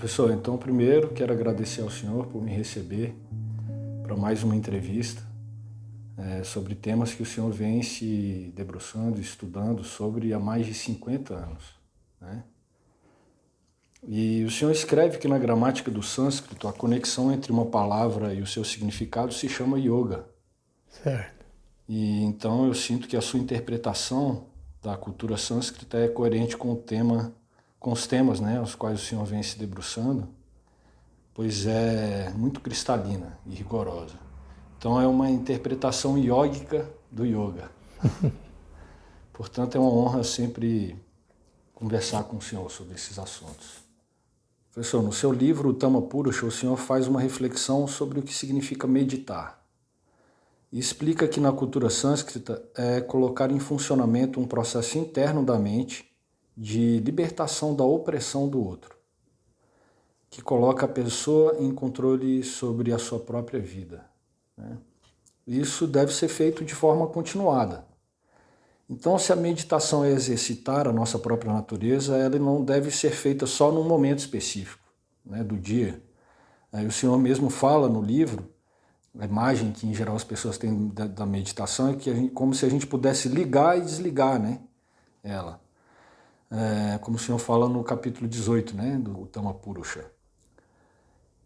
Professor, então primeiro quero agradecer ao senhor por me receber para mais uma entrevista sobre temas que o senhor vem se debruçando, estudando sobre há mais de 50 anos, né? E o senhor escreve que na gramática do sânscrito a conexão entre uma palavra e o seu significado se chama yoga. Certo. E então eu sinto que a sua interpretação da cultura sânscrita é coerente com o tema, com os temas, né, aos quais o senhor vem se debruçando, pois é muito cristalina e rigorosa. Então é uma interpretação iógica do yoga. Portanto, é uma honra sempre conversar com o senhor sobre esses assuntos. Professor, no seu livro, o Tama Purusha, o senhor faz uma reflexão sobre o que significa meditar. E explica que na cultura sânscrita é colocar em funcionamento um processo interno da mente de libertação da opressão do outro, que coloca a pessoa em controle sobre a sua própria vida, né? Isso deve ser feito de forma continuada. Então, se a meditação é exercitar a nossa própria natureza, ela não deve ser feita só num momento específico, né, do dia. Aí o senhor mesmo fala no livro, a imagem que em geral as pessoas têm da meditação é que como se a gente pudesse ligar e desligar, né, ela. Como o senhor fala no capítulo 18, né, do Tama Purusha.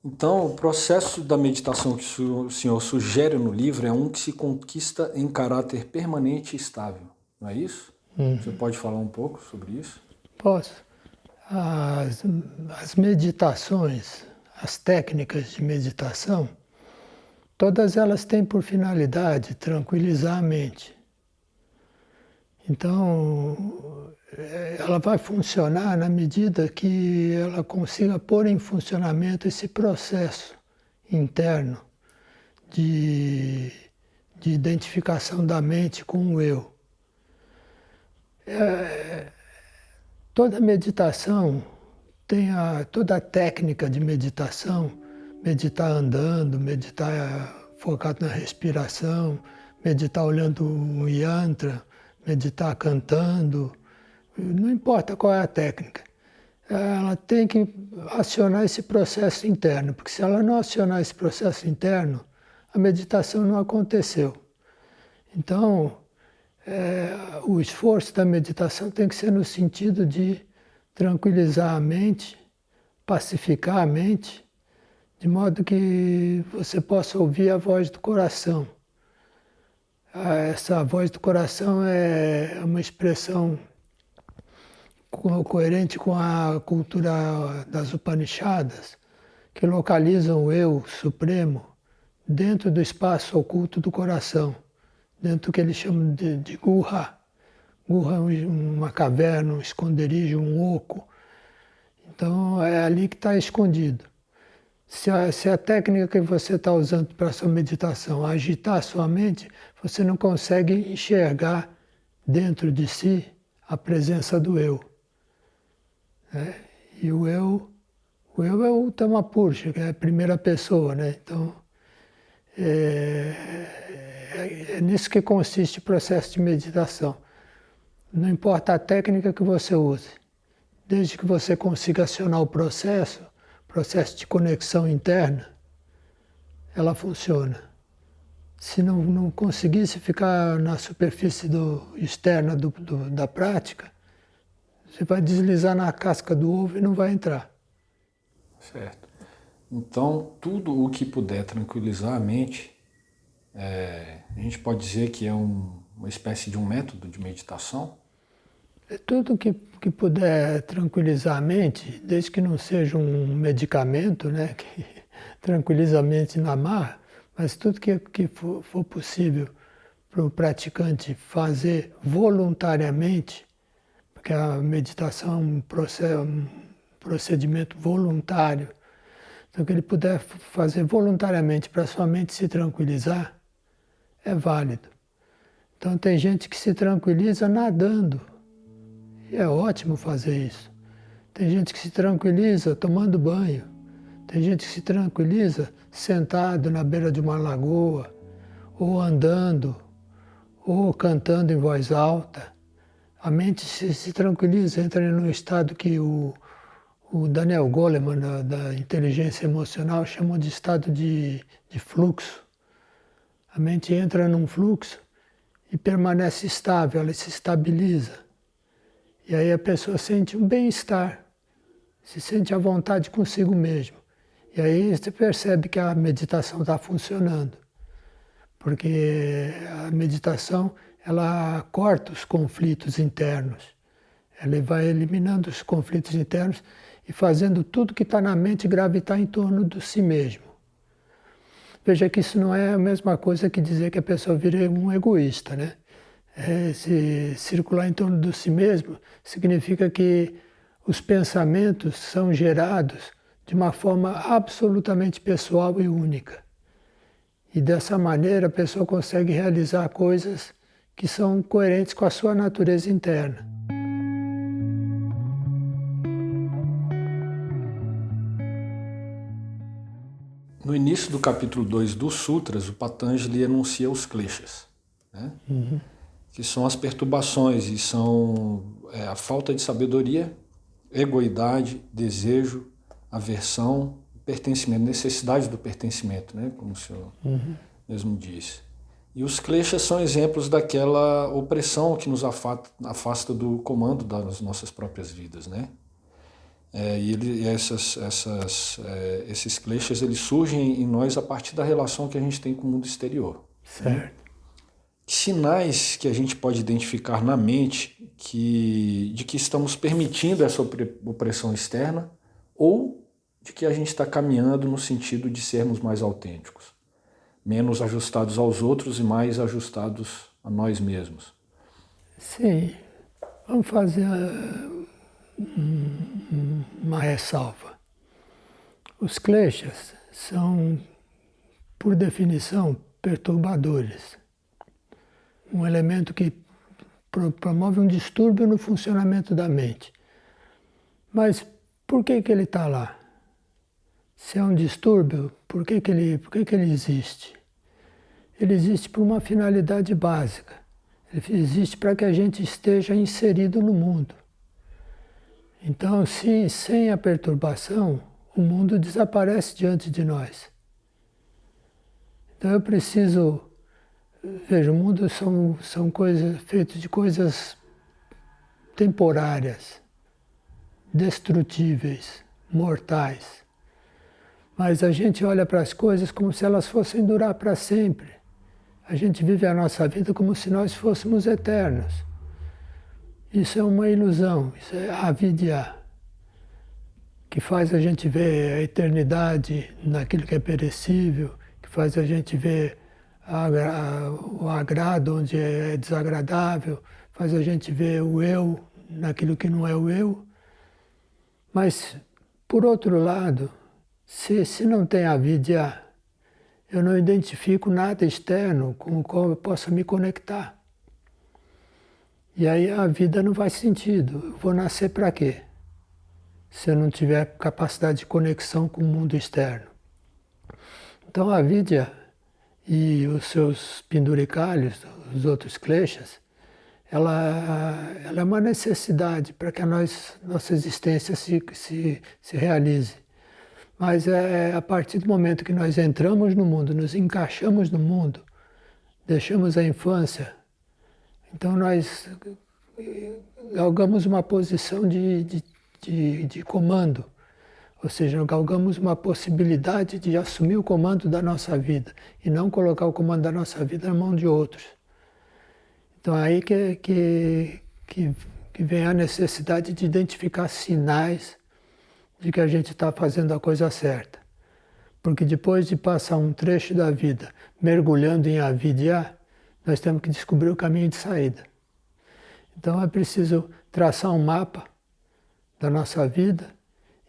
Então, o processo da meditação que o senhor sugere no livro é um que se conquista em caráter permanente e estável, não é isso? Você pode falar um pouco sobre isso? Posso. As meditações, as técnicas de meditação, todas elas têm por finalidade tranquilizar a mente. Então, ela vai funcionar na medida que ela consiga pôr em funcionamento esse processo interno de identificação da mente com o eu. Toda meditação toda a técnica de meditação, meditar andando, meditar focado na respiração, meditar olhando um yantra, meditar cantando, não importa qual é a técnica. Ela tem que acionar esse processo interno, porque se ela não acionar esse processo interno, a meditação não aconteceu. Então, o esforço da meditação tem que ser no sentido de tranquilizar a mente, pacificar a mente, de modo que você possa ouvir a voz do coração. Essa voz do coração é uma expressão coerente com a cultura das Upanishadas, que localizam o eu supremo dentro do espaço oculto do coração, dentro do que eles chamam de guha. Guha é uma caverna, um esconderijo, um oco. Então é ali que está escondido. Se a técnica que você está usando para a sua meditação agitar a sua mente, você não consegue enxergar dentro de si a presença do eu. E o eu é o Tama Purusha, que é a primeira pessoa, né? Então, é nisso que consiste o processo de meditação. Não importa a técnica que você use, desde que você consiga acionar o processo de conexão interna, ela funciona. Se não conseguisse ficar na superfície externa da prática, você vai deslizar na casca do ovo e não vai entrar. Certo. Então, tudo o que puder tranquilizar a mente, a gente pode dizer que é uma espécie de um método de meditação? Tudo que puder tranquilizar a mente, desde que não seja um medicamento, né, que tranquiliza a mente na marra, mas tudo que for possível para o praticante fazer voluntariamente, porque a meditação é um procedimento voluntário, então o que ele puder fazer voluntariamente para sua mente se tranquilizar, é válido. Então tem gente que se tranquiliza nadando. E é ótimo fazer isso. Tem gente que se tranquiliza tomando banho. Tem gente que se tranquiliza sentado na beira de uma lagoa, ou andando, ou cantando em voz alta. A mente se tranquiliza, entra num estado que o o Daniel Goleman, da inteligência emocional, chamou de estado de fluxo. A mente entra num fluxo e permanece estável, ela se estabiliza. E aí a pessoa sente um bem-estar, se sente à vontade consigo mesmo. E aí você percebe que a meditação está funcionando. Porque a meditação, ela corta os conflitos internos. Ela vai eliminando os conflitos internos e fazendo tudo que está na mente gravitar em torno de si mesmo. Veja que isso não é a mesma coisa que dizer que a pessoa vira um egoísta, né? Se circular em torno de si mesmo significa que os pensamentos são gerados de uma forma absolutamente pessoal e única. E dessa maneira a pessoa consegue realizar coisas que são coerentes com a sua natureza interna. No início do capítulo 2 dos Sutras, o Patanjali enuncia os kleshas, né? Que são as perturbações e são a falta de sabedoria, egoidade, desejo, aversão, pertencimento, necessidade do pertencimento, né? Como o senhor mesmo disse. E os kleshas são exemplos daquela opressão que nos afasta do comando das nossas próprias vidas, né? Esses kleshas, eles surgem em nós a partir da relação que a gente tem com o mundo exterior. Certo. Né? Sinais que a gente pode identificar na mente de que estamos permitindo essa opressão externa ou de que a gente está caminhando no sentido de sermos mais autênticos, menos ajustados aos outros e mais ajustados a nós mesmos. Sim, vamos fazer uma ressalva. Os kleshas são, por definição, perturbadores. Um elemento que promove um distúrbio no funcionamento da mente. Mas por que ele está lá? Se é um distúrbio, por que ele existe? Ele existe por uma finalidade básica. Ele existe para que a gente esteja inserido no mundo. Então, sem a perturbação, o mundo desaparece diante de nós. Então eu preciso... Veja, o mundo são coisas feitas de coisas temporárias, destrutíveis, mortais. Mas a gente olha para as coisas como se elas fossem durar para sempre. A gente vive a nossa vida como se nós fôssemos eternos. Isso é uma ilusão, isso é avidya, que faz a gente ver a eternidade naquilo que é perecível, que faz a gente ver o agrado onde é desagradável, faz a gente ver o eu naquilo que não é o eu. Mas, por outro lado, se não tem avidya, eu não identifico nada externo com o qual eu possa me conectar. E aí a vida não faz sentido. Eu vou nascer para quê? Se eu não tiver capacidade de conexão com o mundo externo. Então a avidya e os seus penduricalhos, os outros kleshas, ela é uma necessidade para que a nossa existência se realize. Mas a partir do momento que nós entramos no mundo, nos encaixamos no mundo, deixamos a infância, então nós galgamos uma posição de comando. Ou seja, galgamos uma possibilidade de assumir o comando da nossa vida e não colocar o comando da nossa vida na mão de outros. Então aí que vem a necessidade de identificar sinais de que a gente está fazendo a coisa certa. Porque depois de passar um trecho da vida mergulhando em avidya, nós temos que descobrir o caminho de saída. Então é preciso traçar um mapa da nossa vida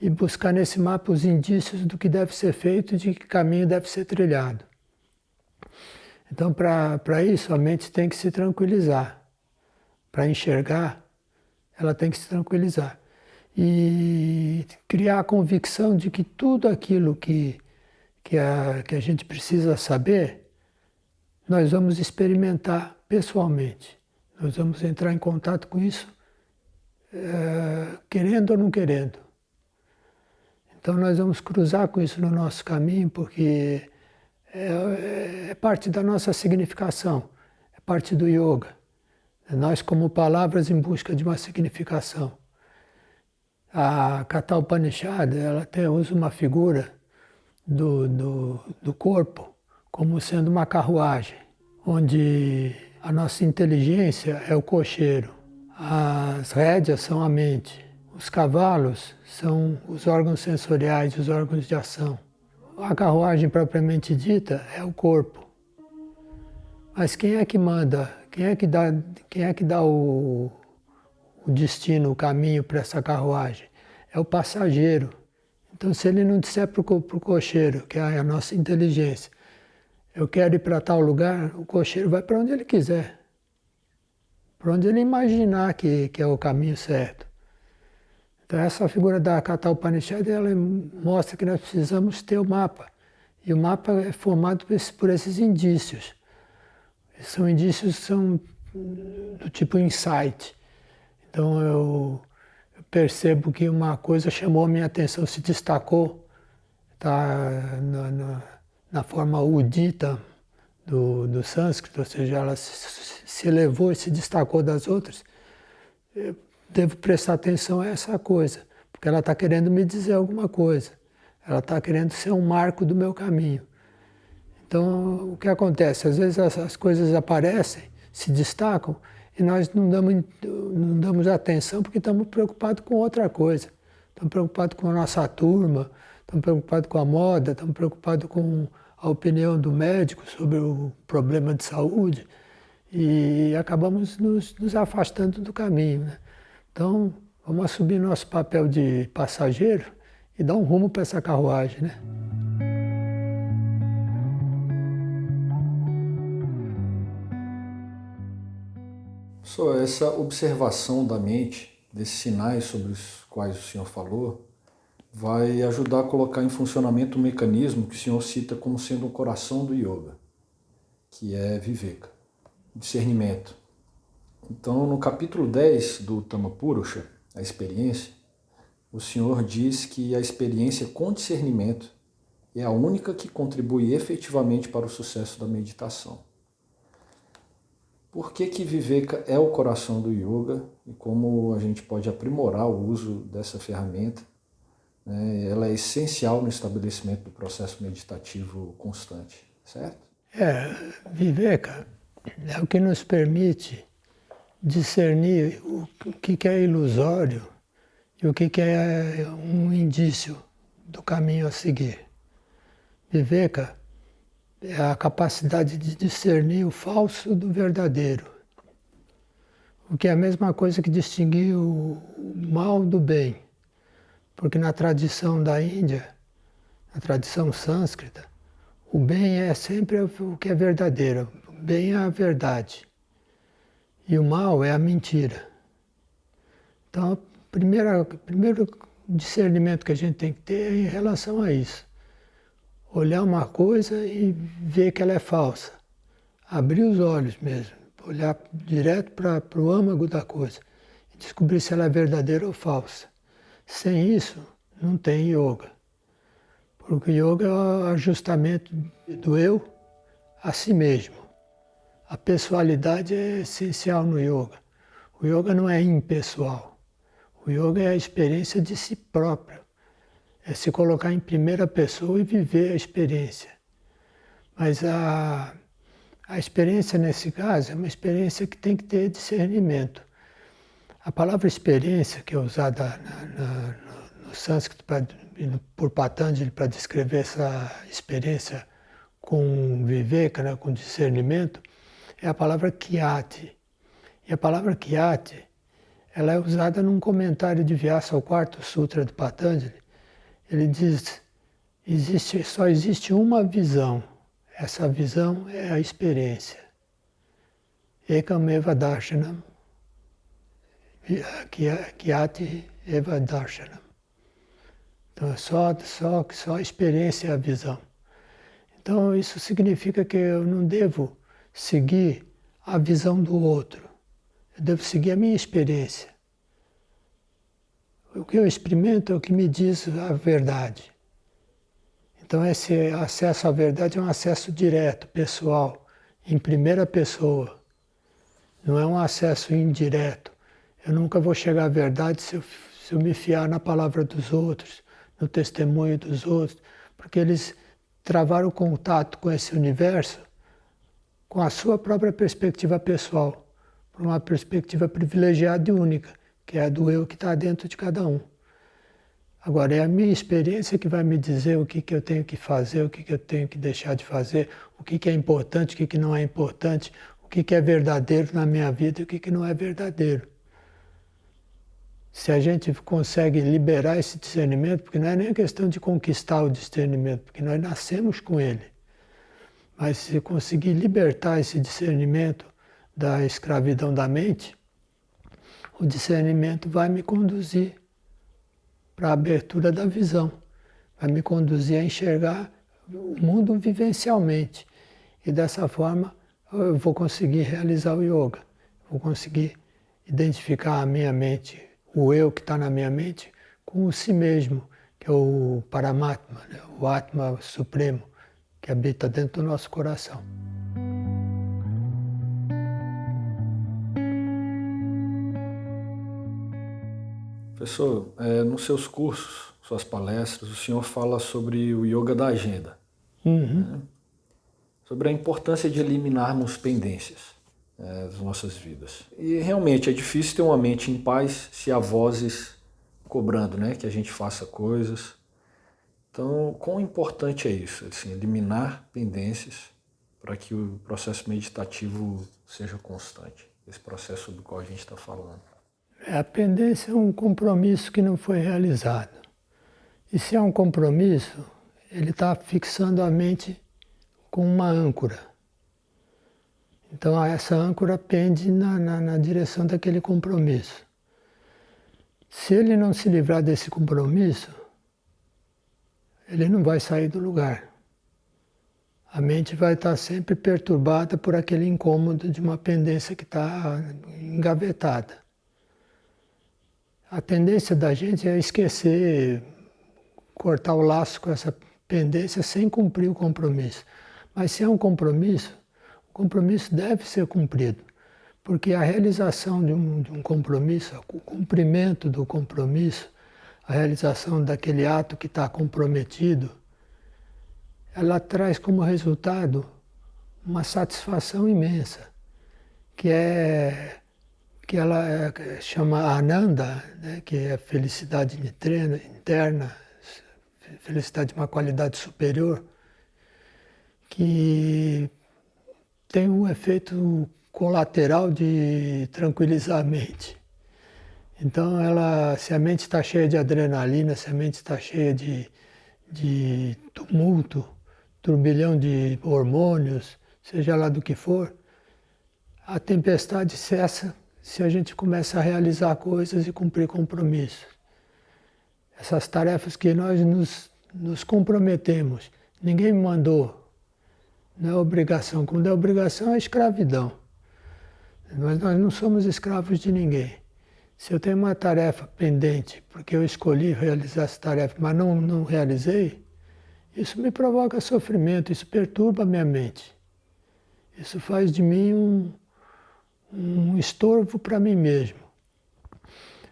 e buscar nesse mapa os indícios do que deve ser feito e de que caminho deve ser trilhado. Então, para isso, a mente tem que se tranquilizar. Para enxergar, ela tem que se tranquilizar. E criar a convicção de que tudo aquilo que a gente precisa saber, nós vamos experimentar pessoalmente. Nós vamos entrar em contato com isso, querendo ou não querendo. Então nós vamos cruzar com isso no nosso caminho, porque é parte da nossa significação, é parte do yoga. Nós como palavras em busca de uma significação. A Katha Upanishad, ela até usa uma figura do corpo como sendo uma carruagem, onde a nossa inteligência é o cocheiro, as rédeas são a mente, os cavalos são os órgãos sensoriais, os órgãos de ação. A carruagem propriamente dita é o corpo. Mas quem é que manda? Quem é que dá o destino, o caminho para essa carruagem? É o passageiro. Então, se ele não disser para o cocheiro, que é a nossa inteligência, eu quero ir para tal lugar, o cocheiro vai para onde ele quiser, para onde ele imaginar que é o caminho certo. Então, essa figura da Katha Upanishad, ela mostra que nós precisamos ter o mapa. E o mapa é formado por esses indícios. São indícios que são do tipo insight. Então, eu percebo que uma coisa chamou a minha atenção, se destacou, está na forma udita do sânscrito, ou seja, ela se elevou e se destacou das outras. Eu devo prestar atenção a essa coisa, porque ela está querendo me dizer alguma coisa. Ela está querendo ser um marco do meu caminho. Então, o que acontece? Às vezes as coisas aparecem, se destacam, e nós não damos atenção porque estamos preocupados com outra coisa. Estamos preocupados com a nossa turma, estamos preocupados com a moda, estamos preocupados com a opinião do médico sobre o problema de saúde e acabamos nos afastando do caminho, né? Então, vamos assumir nosso papel de passageiro e dar um rumo para essa carruagem, né? Só essa observação da mente, desses sinais sobre os quais o senhor falou, vai ajudar a colocar em funcionamento um mecanismo que o senhor cita como sendo o coração do yoga, que é Viveka, discernimento. Então, no capítulo 10 do Tamapurusha, a experiência, o senhor diz que a experiência com discernimento é a única que contribui efetivamente para o sucesso da meditação. Por que Viveka é o coração do yoga e como a gente pode aprimorar o uso dessa ferramenta? Ela é essencial no estabelecimento do processo meditativo constante, certo? Viveka é o que nos permite discernir o que é ilusório e o que é um indício do caminho a seguir. Viveka é a capacidade de discernir o falso do verdadeiro, o que é a mesma coisa que distinguir o mal do bem, porque na tradição da Índia, na tradição sânscrita, o bem é sempre o que é verdadeiro, o bem é a verdade e o mal é a mentira. Então, o primeiro discernimento que a gente tem que ter é em relação a isso. Olhar uma coisa e ver que ela é falsa. Abrir os olhos mesmo, olhar direto para o âmago da coisa e descobrir se ela é verdadeira ou falsa. Sem isso, não tem yoga. Porque yoga é o ajustamento do eu a si mesmo. A pessoalidade é essencial no yoga. O yoga não é impessoal. O yoga é a experiência de si próprio. É se colocar em primeira pessoa e viver a experiência. Mas a experiência, nesse caso, é uma experiência que tem que ter discernimento. A palavra experiência, que é usada no sânscrito por Patanjali para descrever essa experiência com Viveka, né, com discernimento, é a palavra Kyati. E a palavra Kyati, ela é usada num comentário de Vyasa ao quarto sutra de Patanjali. Ele diz, só existe uma visão. Essa visão é a experiência. Ekameva darshanam, kyati eva darshanam. Então, só a experiência é a visão. Então, isso significa que eu não devo seguir a visão do outro. Eu devo seguir a minha experiência. o que eu experimento é o que me diz a verdade. Então esse acesso à verdade é um acesso direto, pessoal, em primeira pessoa. Não é um acesso indireto. Eu nunca vou chegar à verdade se eu me fiar na palavra dos outros, no testemunho dos outros, porque eles travaram o contato com esse universo com a sua própria perspectiva pessoal, por uma perspectiva privilegiada e única, que é a do eu que está dentro de cada um. Agora, é a minha experiência que vai me dizer o que eu tenho que fazer, o que eu tenho que deixar de fazer, o que é importante, o que não é importante, o que é verdadeiro na minha vida e o que não é verdadeiro. Se a gente consegue liberar esse discernimento, porque não é nem questão de conquistar o discernimento, porque nós nascemos com ele. Mas se conseguir libertar esse discernimento da escravidão da mente, o discernimento vai me conduzir para a abertura da visão, vai me conduzir a enxergar o mundo vivencialmente. E dessa forma eu vou conseguir realizar o yoga, vou conseguir identificar a minha mente, o eu que está na minha mente, com o si mesmo, que é o Paramatma, né? O Atma Supremo, que habita dentro do nosso coração. Professor, nos seus cursos, suas palestras, o senhor fala sobre o yoga da agenda. Né? Sobre a importância de eliminarmos pendências das nossas vidas. E realmente é difícil ter uma mente em paz se há vozes cobrando, né, que a gente faça coisas. Então, quão importante é isso? Assim, eliminar pendências para que o processo meditativo seja constante. Esse processo do qual a gente está falando. A pendência é um compromisso que não foi realizado. E se é um compromisso, ele está fixando a mente com uma âncora. Então essa âncora pende na direção daquele compromisso. Se ele não se livrar desse compromisso, ele não vai sair do lugar. A mente vai estar sempre perturbada por aquele incômodo de uma pendência que está engavetada. A tendência da gente é esquecer, cortar o laço com essa pendência sem cumprir o compromisso. Mas se é um compromisso, o compromisso deve ser cumprido, porque a realização de um compromisso, o cumprimento do compromisso, a realização daquele ato que está comprometido, ela traz como resultado uma satisfação imensa, que ela chama Ananda, né, que é felicidade interna, felicidade de uma qualidade superior, que tem um efeito colateral de tranquilizar a mente. Então, se a mente está cheia de adrenalina, se a mente está cheia de tumulto, turbilhão de hormônios, seja lá do que for, a tempestade cessa se a gente começa a realizar coisas e cumprir compromissos. Essas tarefas que nós nos comprometemos, ninguém me mandou, não é obrigação. Quando é obrigação, é escravidão. Mas nós não somos escravos de ninguém. Se eu tenho uma tarefa pendente, porque eu escolhi realizar essa tarefa, mas não realizei, isso me provoca sofrimento, isso perturba a minha mente. Isso faz de mim um estorvo para mim mesmo.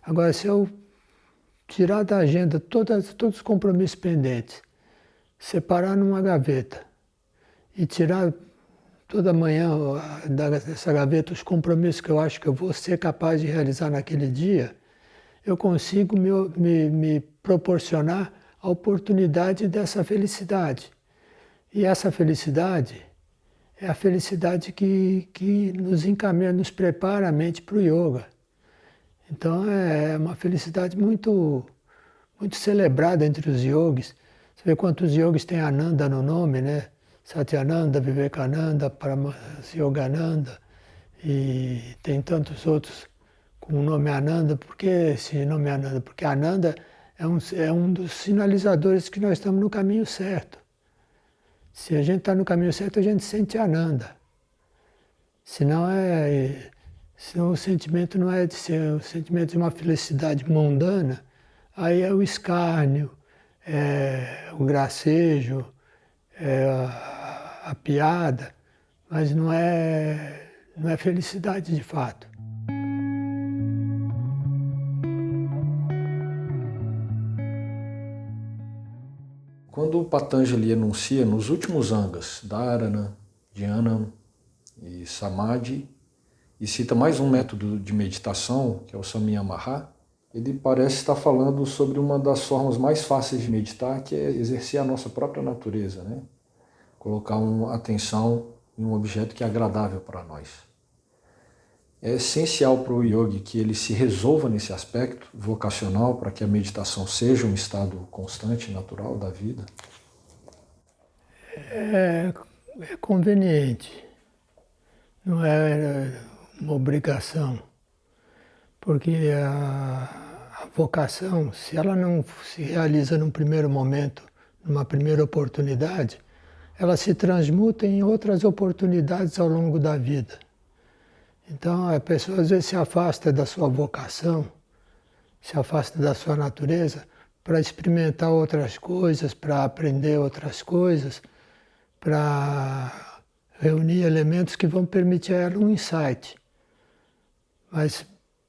Agora, se eu tirar da agenda todos os compromissos pendentes, separar numa gaveta e tirar toda manhã dessa gaveta os compromissos que eu acho que eu vou ser capaz de realizar naquele dia, eu consigo me proporcionar a oportunidade dessa felicidade. E essa felicidade é a felicidade que nos encaminha, nos prepara a mente para o yoga. Então é uma felicidade muito celebrada entre os yogis. Você vê quantos yogis tem Ananda no nome, né? Satyananda, Vivekananda, Yogananda, e tem tantos outros com o nome Ananda. Por que esse nome Ananda? Porque Ananda é um dos sinalizadores que nós estamos no caminho certo. Se a gente está no caminho certo, a gente sente Ananda. Senão o sentimento não é de ser o sentimento de uma felicidade mundana, aí é o escárnio, é o gracejo, é a piada, mas não é felicidade de fato. Quando o Patanjali enuncia nos últimos angas, Dharana, Dhyana e Samadhi, e cita mais um método de meditação, que é o Samyamaha, ele parece estar falando sobre uma das formas mais fáceis de meditar, que é exercer a nossa própria natureza, né? Colocar uma atenção em um objeto que é agradável para nós. É essencial para o yogi que ele se resolva nesse aspecto vocacional para que a meditação seja um estado constante e natural da vida. É conveniente, não é uma obrigação, porque a vocação, se ela não se realiza num primeiro momento, numa primeira oportunidade, ela se transmuta em outras oportunidades ao longo da vida. Então a pessoa às vezes se afasta da sua vocação, se afasta da sua natureza para experimentar outras coisas, para aprender outras coisas, para reunir elementos que vão permitir a ela um insight. Mas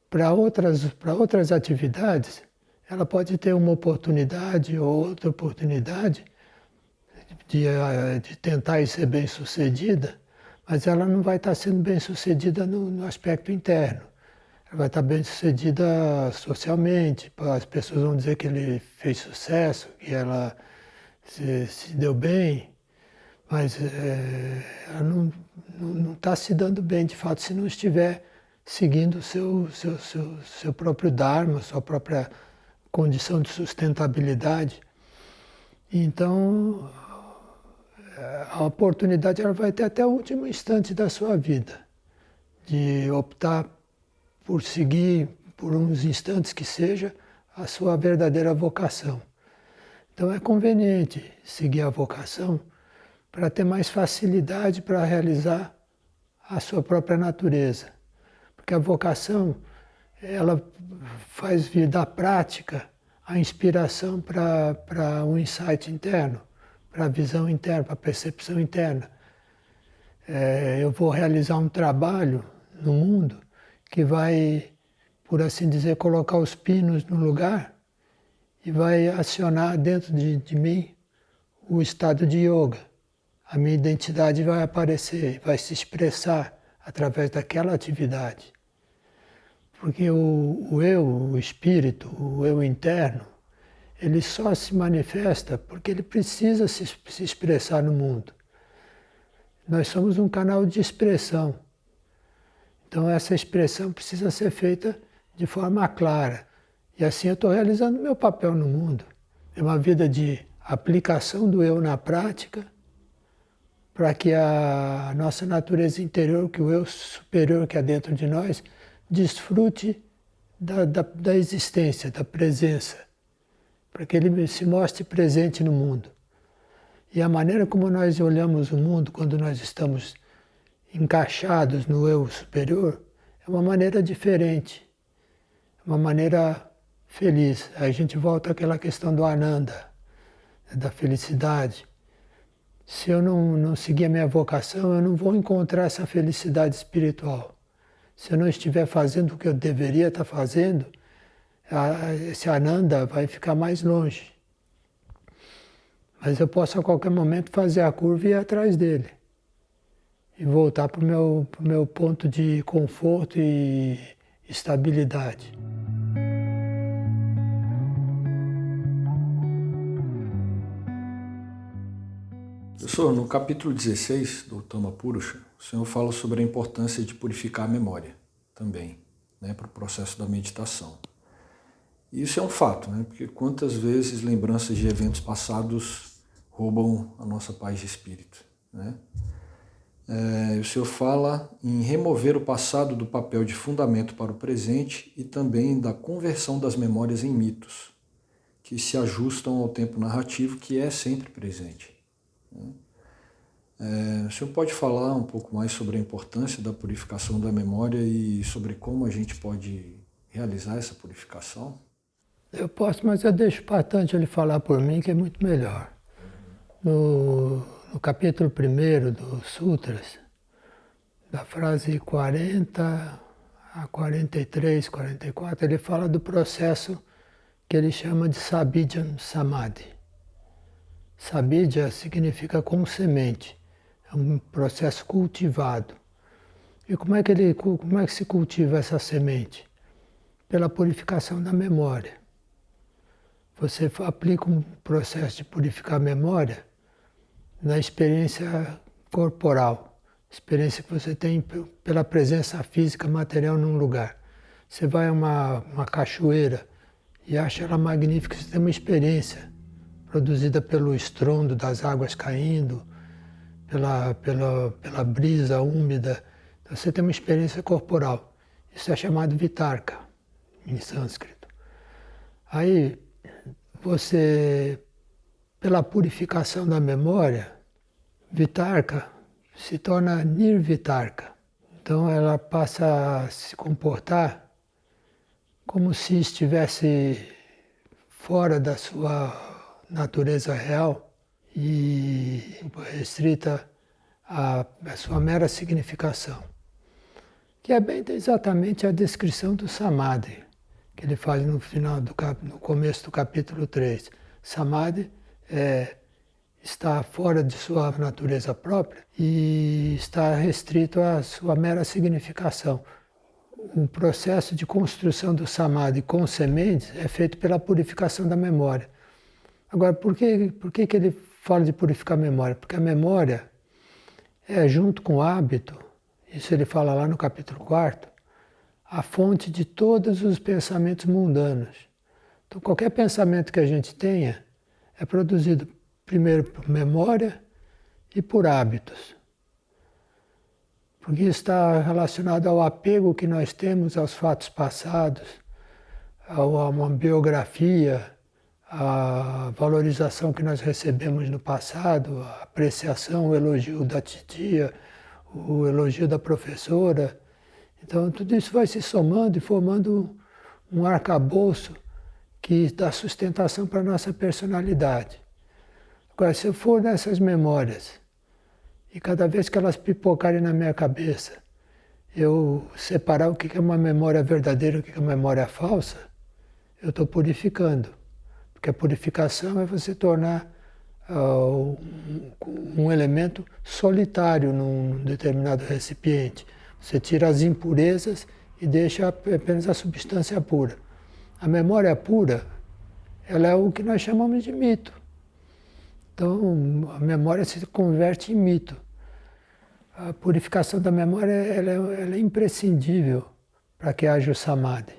para outras atividades, ela pode ter uma oportunidade ou outra oportunidade de tentar ser bem-sucedida, mas ela não vai estar sendo bem-sucedida no aspecto interno. Ela vai estar bem-sucedida socialmente, as pessoas vão dizer que ele fez sucesso, que ela se deu bem, mas ela não está se dando bem, de fato, se não estiver seguindo o seu próprio Dharma, sua própria condição de sustentabilidade. Então, a oportunidade ela vai ter até o último instante da sua vida, de optar por seguir, por uns instantes que seja, a sua verdadeira vocação. Então é conveniente seguir a vocação para ter mais facilidade para realizar a sua própria natureza. Porque a vocação, ela faz vir da prática a inspiração para um insight interno, para a visão interna, para a percepção interna. Eu vou realizar um trabalho no mundo que vai, por assim dizer, colocar os pinos no lugar e vai acionar dentro de mim o estado de yoga. A minha identidade vai aparecer, vai se expressar através daquela atividade. Porque o eu, o espírito, o eu interno, ele só se manifesta porque ele precisa se expressar no mundo. Nós somos um canal de expressão. Então essa expressão precisa ser feita de forma clara. E assim eu estou realizando meu papel no mundo. É uma vida de aplicação do eu na prática, para que a nossa natureza interior, que o eu superior que há dentro de nós, desfrute da existência, da presença, para que ele se mostre presente no mundo. E a maneira como nós olhamos o mundo quando nós estamos encaixados no eu superior é uma maneira diferente, uma maneira feliz. Aí a gente volta àquela questão do Ananda, da felicidade. Se eu não seguir a minha vocação, eu não vou encontrar essa felicidade espiritual. Se eu não estiver fazendo o que eu deveria estar fazendo, esse Ananda vai ficar mais longe. Mas eu posso a qualquer momento fazer a curva e ir atrás dele. E voltar para o meu ponto de conforto e estabilidade. Professor, no capítulo 16 do Tama Purusha, o senhor fala sobre a importância de purificar a memória também, né, para o processo da meditação. E isso é um fato, né, porque quantas vezes lembranças de eventos passados roubam a nossa paz de espírito, né? O senhor fala em remover o passado do papel de fundamento para o presente e também da conversão das memórias em mitos, que se ajustam ao tempo narrativo que é sempre presente. O senhor pode falar um pouco mais sobre a importância da purificação da memória e sobre como a gente pode realizar essa purificação? Eu posso, mas eu deixo para Tanto ele falar por mim, que é muito melhor. No capítulo 1º dos Sutras, da frase 40 a 43, 44, ele fala do processo que ele chama de Sabidjan Samadhi. Sabidja significa com semente, é um processo cultivado. E como é que se cultiva essa semente? Pela purificação da memória. Você aplica um processo de purificar a memória na experiência corporal, experiência que você tem pela presença física material num lugar. Você vai a uma cachoeira e acha ela magnífica, você tem uma experiência produzida pelo estrondo das águas caindo, pela brisa úmida. Então você tem uma experiência corporal. Isso é chamado vitarka, em sânscrito. Aí você, pela purificação da memória, vitarka se torna nirvitarka. Então ela passa a se comportar como se estivesse fora da sua natureza real e restrita à sua mera significação. Que é bem exatamente a descrição do Samadhi, que ele faz no começo do capítulo 3. Samadhi está fora de sua natureza própria e está restrito à sua mera significação. O processo de construção do Samadhi com sementes é feito pela purificação da memória. Agora, por que ele fala de purificar a memória? Porque a memória é, junto com o hábito, isso ele fala lá no capítulo 4, a fonte de todos os pensamentos mundanos. Então, qualquer pensamento que a gente tenha é produzido primeiro por memória e por hábitos. Porque isso está relacionado ao apego que nós temos aos fatos passados, a uma biografia, a valorização que nós recebemos no passado, a apreciação, o elogio da titia, o elogio da professora. Então, tudo isso vai se somando e formando um arcabouço que dá sustentação para a nossa personalidade. Agora, se eu for nessas memórias, e cada vez que elas pipocarem na minha cabeça, eu separar o que é uma memória verdadeira e o que é uma memória falsa, eu estou purificando. Porque a purificação é você tornar um elemento solitário num determinado recipiente. Você tira as impurezas e deixa apenas a substância pura. A memória pura, ela é o que nós chamamos de mito. Então, a memória se converte em mito. A purificação da memória ela é imprescindível para que haja o samadhi.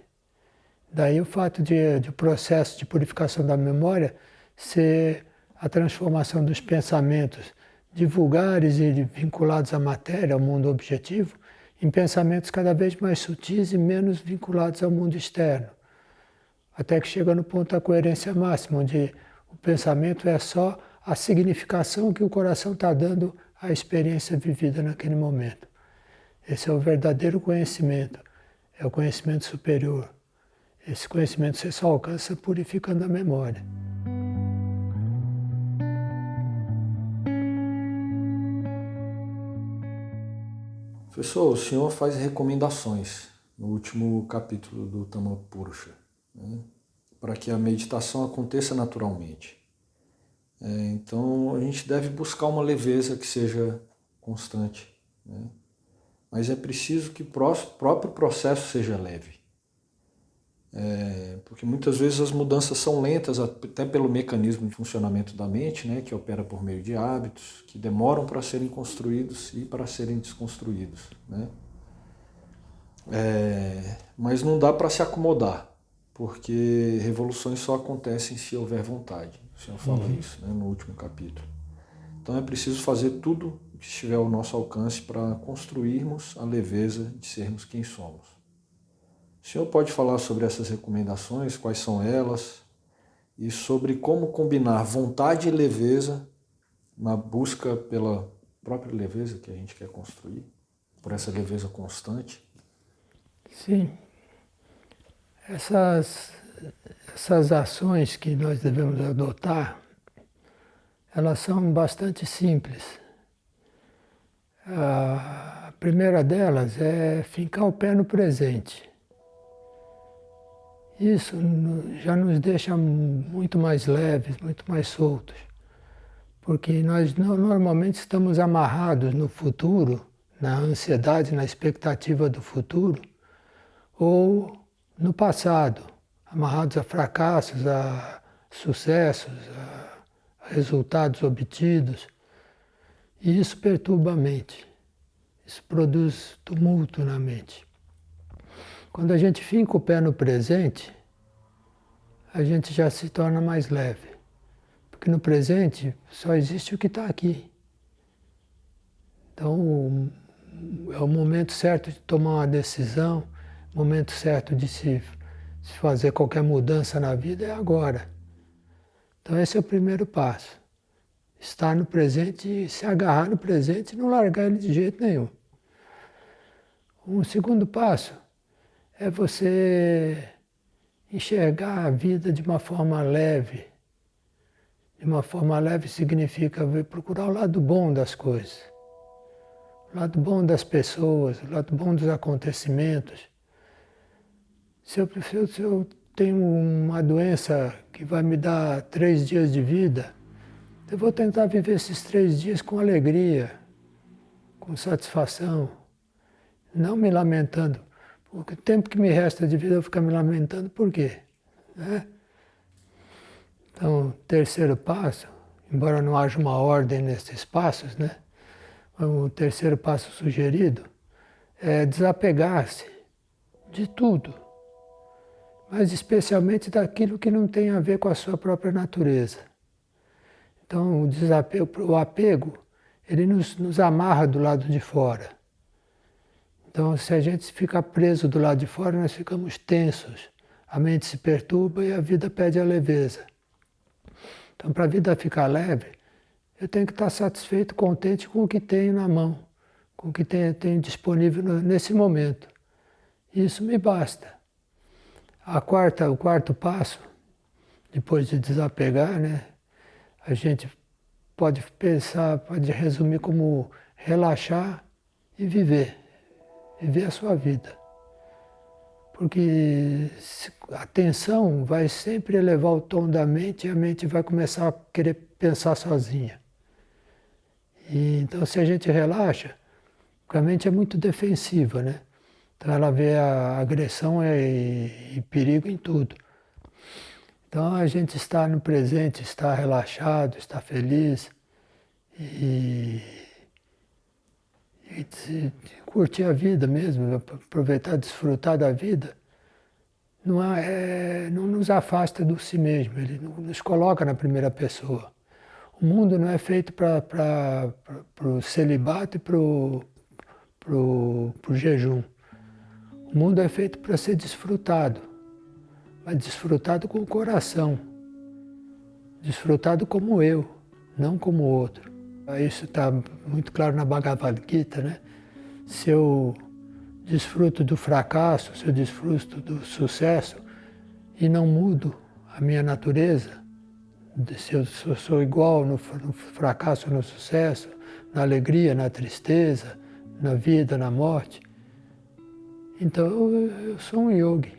Daí o fato de o processo de purificação da memória ser a transformação dos pensamentos de vulgares e vinculados à matéria, ao mundo objetivo, em pensamentos cada vez mais sutis e menos vinculados ao mundo externo. Até que chega no ponto da coerência máxima, onde o pensamento é só a significação que o coração está dando à experiência vivida naquele momento. Esse é o verdadeiro conhecimento, é o conhecimento superior. Esse conhecimento você só alcança purificando a memória. Professor, o senhor faz recomendações no último capítulo do Tamapurusha, né, para que a meditação aconteça naturalmente. Então a gente deve buscar uma leveza que seja constante, né? Mas é preciso que o próprio processo seja leve. Porque muitas vezes as mudanças são lentas, até pelo mecanismo de funcionamento da mente, né, que opera por meio de hábitos, que demoram para serem construídos e para serem desconstruídos, né? Mas não dá para se acomodar, porque revoluções só acontecem se houver vontade. O senhor fala isso, né, no último capítulo. Então é preciso fazer tudo o que estiver ao nosso alcance para construirmos a leveza de sermos quem somos. O senhor pode falar sobre essas recomendações, quais são elas, e sobre como combinar vontade e leveza na busca pela própria leveza que a gente quer construir, por essa leveza constante? Sim. Essas essas ações que nós devemos adotar, elas são bastante simples. A primeira delas é fincar o pé no presente. Isso já nos deixa muito mais leves, muito mais soltos, porque nós normalmente estamos amarrados no futuro, na ansiedade, na expectativa do futuro, ou no passado, amarrados a fracassos, a sucessos, a resultados obtidos. E isso perturba a mente, isso produz tumulto na mente. Quando a gente finca o pé no presente, a gente já se torna mais leve. Porque no presente só existe o que está aqui. Então, é o momento certo de tomar uma decisão, o momento certo de se fazer qualquer mudança na vida é agora. Então, esse é o primeiro passo. Estar no presente e se agarrar no presente e não largar ele de jeito nenhum. Um segundo passo é você enxergar a vida de uma forma leve. De uma forma leve significa procurar o lado bom das coisas, o lado bom das pessoas, o lado bom dos acontecimentos. Se eu tenho uma doença que vai me dar 3 dias de vida, eu vou tentar viver esses 3 dias com alegria, com satisfação, não me lamentando. Porque o tempo que me resta de vida eu vou ficar me lamentando, por quê? Né? Então, o terceiro passo, embora não haja uma ordem nesses passos, né? O terceiro passo sugerido é desapegar-se de tudo, mas especialmente daquilo que não tem a ver com a sua própria natureza. Então, o desapego, o apego, ele nos amarra do lado de fora. Então, se a gente ficar preso do lado de fora, nós ficamos tensos, a mente se perturba e a vida perde a leveza. Então, para a vida ficar leve, eu tenho que estar satisfeito, contente com o que tenho na mão, com o que tenho disponível nesse momento. Isso me basta. O quarto passo, depois de desapegar, né, a gente pode pensar, pode resumir como relaxar e viver a sua vida. Porque a tensão vai sempre elevar o tom da mente e a mente vai começar a querer pensar sozinha. E, então, se a gente relaxa, porque a mente é muito defensiva, né? Então ela vê a agressão e perigo em tudo. Então a gente está no presente, está relaxado, está feliz e curtir a vida mesmo, aproveitar, desfrutar da vida, não nos afasta do si mesmo, ele nos coloca na primeira pessoa. O mundo não é feito para o celibato e para o jejum. O mundo é feito para ser desfrutado, mas desfrutado com o coração, desfrutado como eu, não como o outro. Isso está muito claro na Bhagavad Gita, né? Se eu desfruto do fracasso, se eu desfruto do sucesso e não mudo a minha natureza, se eu sou igual no fracasso, no sucesso, na alegria, na tristeza, na vida, na morte, então eu sou um yogi.